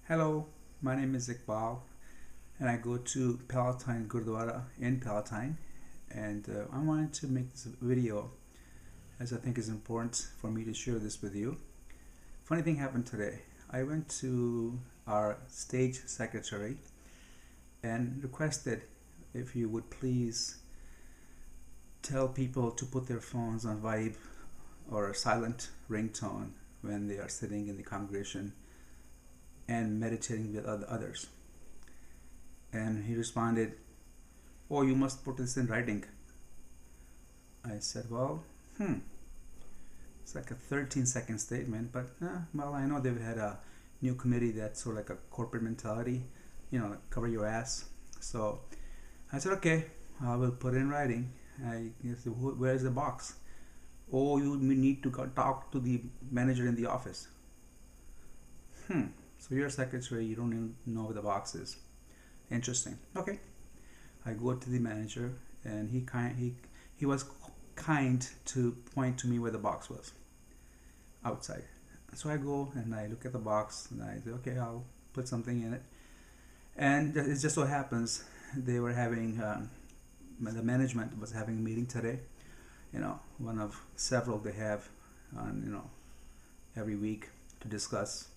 Hello, my name is Iqbal, and I go to Palatine Gurdwara in Palatine, and I wanted to make this video as I think it's important for me to share this with you. Funny thing happened today. I went to our stage secretary and requested if you would please tell people to put their phones on vibe or a silent ringtone when they are sitting in the congregation and meditating with others. And he responded, "Oh, you must put this in writing." I said, "Well, it's like a 13-second statement, but well, I know they've had a new committee that's sort of like a corporate mentality, cover your ass." So I said, "Okay, I will put it in writing." I said, "Where's the box?" "Oh, you need to talk to the manager in the office." So you're a secretary, you don't even know where the box is. Interesting. Okay. I go to the manager, and he was kind to point to me where the box was outside. So I go and I look at the box and I say, "Okay, I'll put something in it." And it just so happens they were having the management was having a meeting today. One of several they have on every week to discuss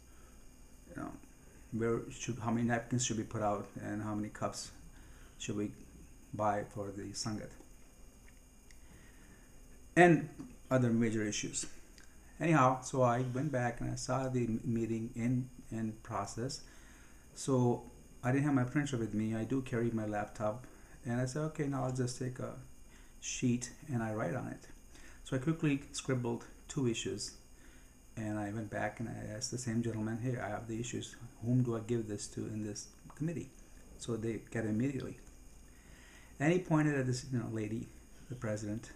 how many napkins should be put out and how many cups should we buy for the sangat and other major issues. Anyhow, so I went back and I saw the meeting in process. So I didn't have my printer with me. I do carry my laptop, and I said, "Okay, now I'll just take a sheet and I write on it." So I quickly scribbled two issues, and I went back and I asked the same gentleman, "Hey, I have the issues. Whom do I give this to in this committee?" So they get it immediately. And he pointed at this lady, the president,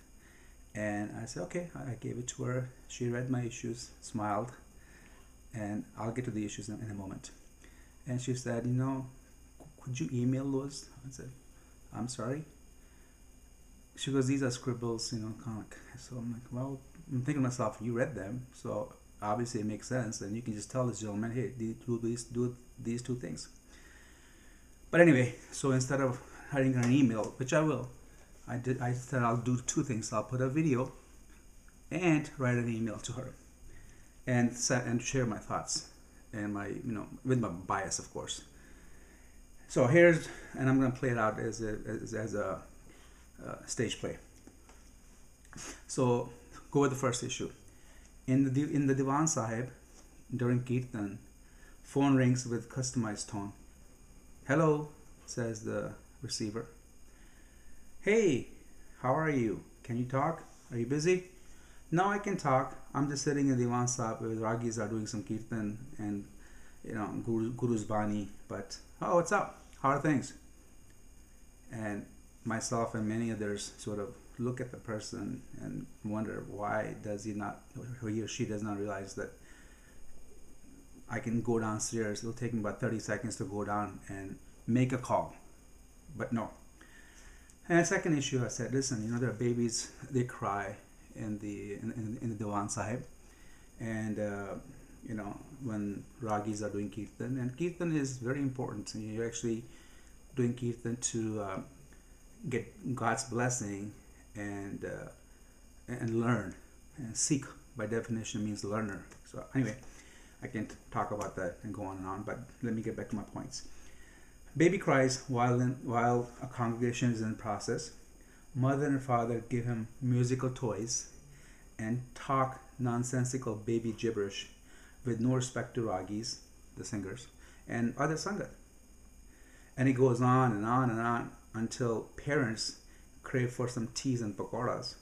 and I said, "Okay." I gave it to her. She read my issues, smiled, and I'll get to the issues in a moment. And she said, "Could you email those?" I said, "I'm sorry." She goes, "These are scribbles, kind of like." So I'm like, "Well," I'm thinking to myself, "You read them, so obviously it makes sense, and you can just tell this gentleman, hey, do these two things." But anyway, so instead of writing her an email, which I will, I said I'll do two things. I'll put a video and write an email to her and share my thoughts and my with my bias, of course. So and I'm going to play it out as a stage play. So go with the first issue. In the Diwan Sahib, during Kirtan, phone rings with customized tone. "Hello," says the receiver. "Hey, how are you? Can you talk? Are you busy?" "No, I can talk. I'm just sitting in the Diwan Sahib where the Ragis are doing some Kirtan and Guru's Bani. But, what's up? How are things?" And myself and many others sort of look at the person and wonder, why does he or she does not realize that I can go downstairs. It'll take me about 30 seconds to go down and make a call. But no. And the second issue, I said, listen, there are babies, they cry in the Diwan Sahib. And when Ragis are doing Kirtan, and Kirtan is very important. You're actually doing Kirtan to get God's blessing and learn. And Sikh, by definition, means learner. So anyway, I can talk about that and go on and on, but let me get back to my points. Baby cries while a congregation is in process. Mother and father give him musical toys and talk nonsensical baby gibberish with no respect to Ragis, the singers, and other sangat. And it goes on and on and on until parents crave for some teas and pakoras,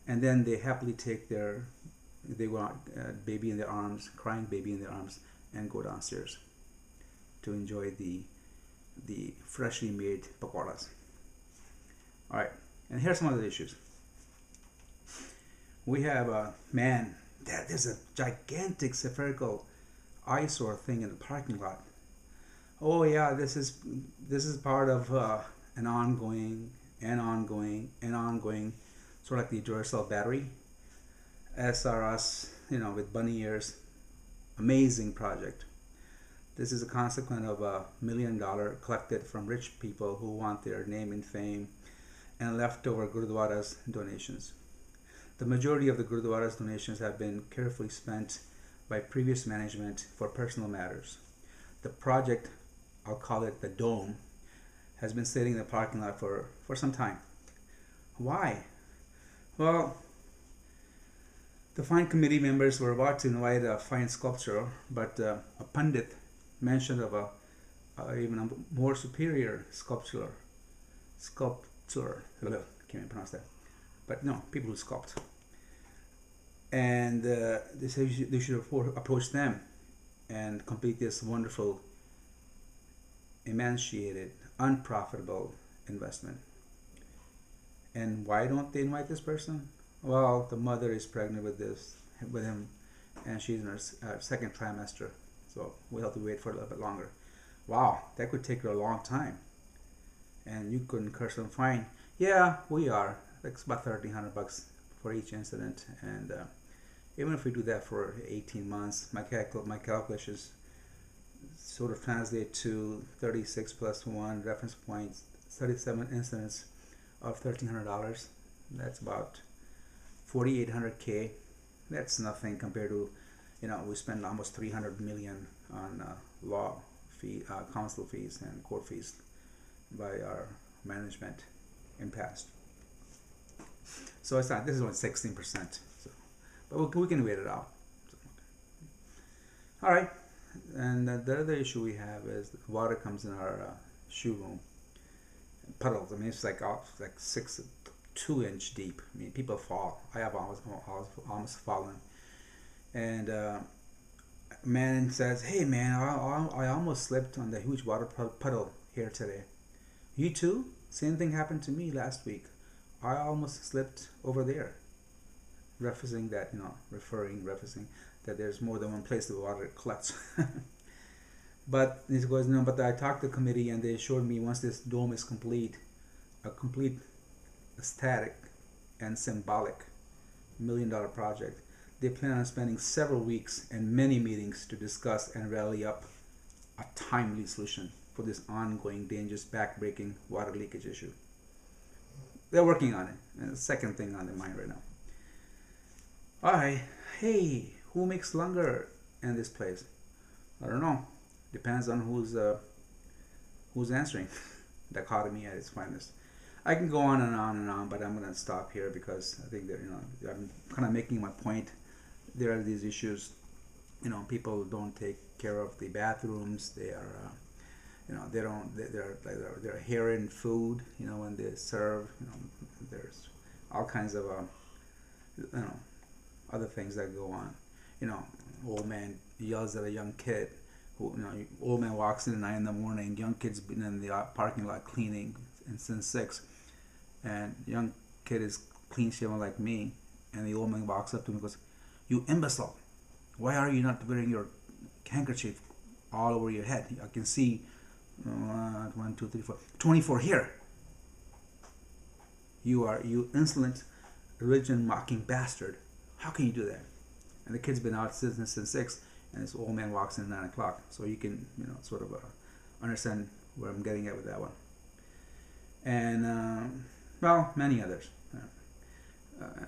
and then they happily take they want baby in their arms, crying baby in their arms, and go downstairs to enjoy the freshly made pakoras. All right, and here's some other issues. We have a man. There's a gigantic spherical eyesore thing in the parking lot. Oh yeah, this is part of an ongoing, sort of like the Duracell battery, SRS, with bunny ears, amazing project. This is a consequence of $1 million collected from rich people who want their name and fame and leftover Gurdwara's donations. The majority of the Gurdwara's donations have been carefully spent by previous management for personal matters. The project, I'll call it the Dome, has been sitting in the parking lot for some time. Why? Well, the fine committee members were about to invite a fine sculptor, but a pundit mentioned of even a more superior sculptor. I can't even pronounce that. But no, people who sculpt. And they said they should approach them and complete this wonderful, emaciated, unprofitable investment. And why don't they invite this person? Well, the mother is pregnant with him, and she's in her second trimester, so we'll have to wait for a little bit longer. Wow, that could take her a long time. And you could incur some fine. Yeah, we are. It's about $1,300 for each incident, and even if we do that for 18 months, my calculations sort of translate to 36 plus 1 reference points, 37 incidents of $1,300. That's about 4,800K. That's nothing compared to, we spend almost 300 million on law fee, council fees and court fees by our management in past. So it's not. This is only 16%. So, but we can wait it out. So, okay. All right. And the other issue we have is water comes in our shoe room. Puddles. I mean, it's like 2-inch deep. I mean, people fall. I have almost fallen. And a man says, "Hey, man, I almost slipped on the huge water puddle here today. You too? Same thing happened to me last week. I almost slipped over there." Referencing that there's more than one place the water collects. But it goes, but I talked to the committee and they assured me once this dome is complete, a complete aesthetic and symbolic $1 million project, they plan on spending several weeks and many meetings to discuss and rally up a timely solution for this ongoing, dangerous, back-breaking water leakage issue. They're working on it. And the second thing on their mind right now. Alright, hey, who makes longer in this place? I don't know. Depends on who's answering. Dichotomy at its finest. I can go on and on and on, but I'm going to stop here because I think that I'm kind of making my point. There are these issues. People don't take care of the bathrooms. They are, they're hearing food. When they serve. There's all kinds of other things that go on. Old man yells at a young kid. Old man walks in at 9 in the morning. Young kid's been in the parking lot cleaning since 6, and young kid is clean shaven like me. And the old man walks up to me and goes, "You imbecile! Why are you not wearing your handkerchief all over your head? I can see 1, 2, 3, 4, 24 here. You insolent, religion mocking bastard! How can you do that?" And the kid's been out since 6. And this old man walks in at 9 o'clock. So you can, sort of understand where I'm getting at with that one. And, many others.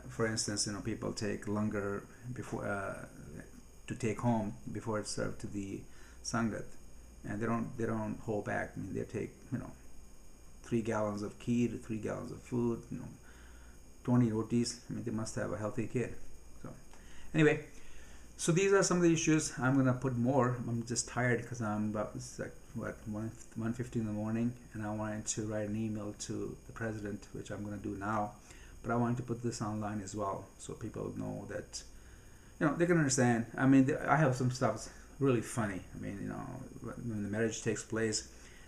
For instance, people take longer before to take home before it's served to the Sangat. And they don't hold back. I mean, they take, 3 gallons of kheer, 3 gallons of food, 20 rotis. I mean, they must have a healthy kid. So, anyway. So these are some of the issues. I'm gonna put more. I'm just tired because I'm about 1:50 in the morning, and I wanted to write an email to the president, which I'm gonna do now. But I wanted to put this online as well, so people know that they can understand. I mean, I have some stuff that's really funny. I mean, when the marriage takes place,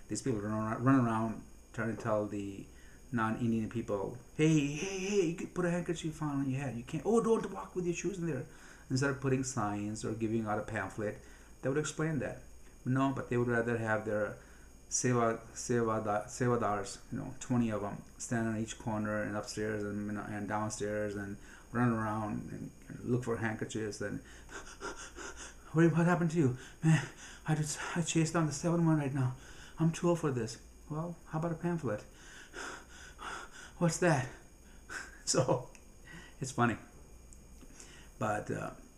these people run around trying to tell the non-Indian people, hey, you can put a handkerchief on your head. You can't. Oh, don't walk with your shoes in there. Instead of putting signs or giving out a pamphlet that would explain that. No, but they would rather have their sevadars, 20 of them, stand on each corner and upstairs and downstairs and run around and look for handkerchiefs and What happened to you? Man, I chased down the 7-1 right now. I'm too old for this. Well, how about a pamphlet? What's that? So, it's funny. But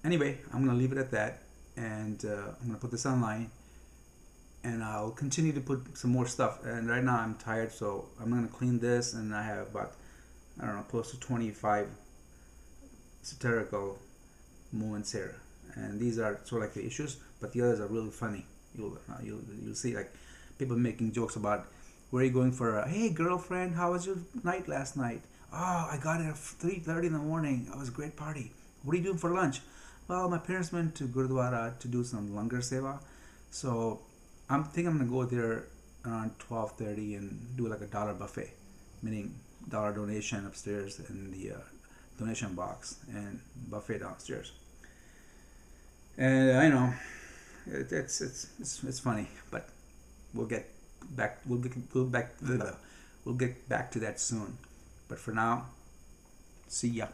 anyway, I'm going to leave it at that. And I'm going to put this online. And I'll continue to put some more stuff. And right now I'm tired, so I'm going to clean this. And I have about, I don't know, close to 25 satirical moments here. And these are sort of like the issues, but the others are really funny. You'll see like people making jokes about where are you going for a, hey girlfriend, how was your night last night? Oh, I got it at 3:30 in the morning. It was a great party. What are you doing for lunch? Well, my parents went to Gurdwara to do some langar seva, so I'm thinking I'm gonna go there around 12:30 and do like a dollar buffet, meaning dollar donation upstairs in the donation box and buffet downstairs. And I know it's funny, but we'll get back to that soon. But for now, see ya.